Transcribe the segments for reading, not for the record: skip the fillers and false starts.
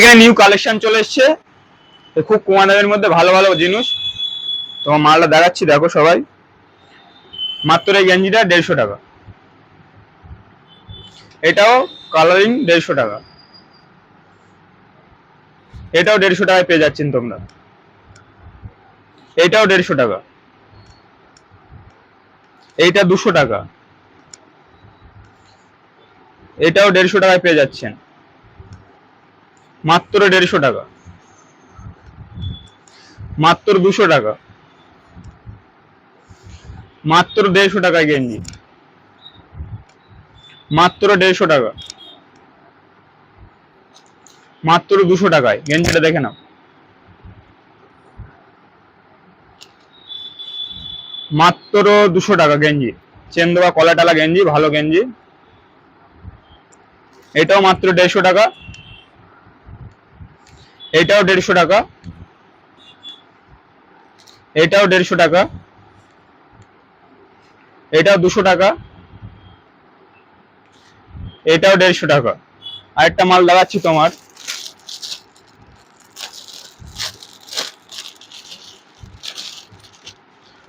এখানে new collection চলে এসছে, খুব কম দামের মধ্যে ভালো ভালো জিনিস। তোমার মালটা দেখাচ্ছি, দেখো সবাই। মাত্র এই গেঞ্জিটা 150 টাকা, এটাও কালারিং 150 টাকা, এটাও 150 টাকায় পেয়ে যাচ্ছেন তোমরা। এইটাও 150 টাকা, এইটা 200 টাকা, এটাও 150 টাকায় পেয়ে যাচ্ছেন, মাত্র 150 টাকা, মাত্র 200 টাকা, মাত্র 150 টাকায় গেঞ্জি, মাত্র 150 টাকা, মাত্র 200 টাকায় গেঞ্জিটা দেখে নাও, মাত্র 200 টাকা গেঞ্জি, চেন দেওয়া কলা টালা গেঞ্জি, ভালো গেঞ্জি। এটাও মাত্র 150 টাকা, এটাও 150 টাকা, এটাও 150 টাকা, এটাও 200 টাকা, এটাও 150 টাকা। আরেকটা মাল দেখাচ্ছি তোমার,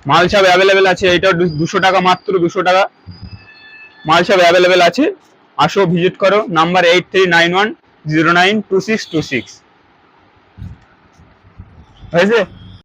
মাল সব অ্যাভেলেবেল আছে, এটাও 200 টাকা, মাত্র 200 টাকা, মাল সব অ্যাভেলেবেল আছে। আসো ভিজিট করো, নাম্বার 8391092626 হয়েছে।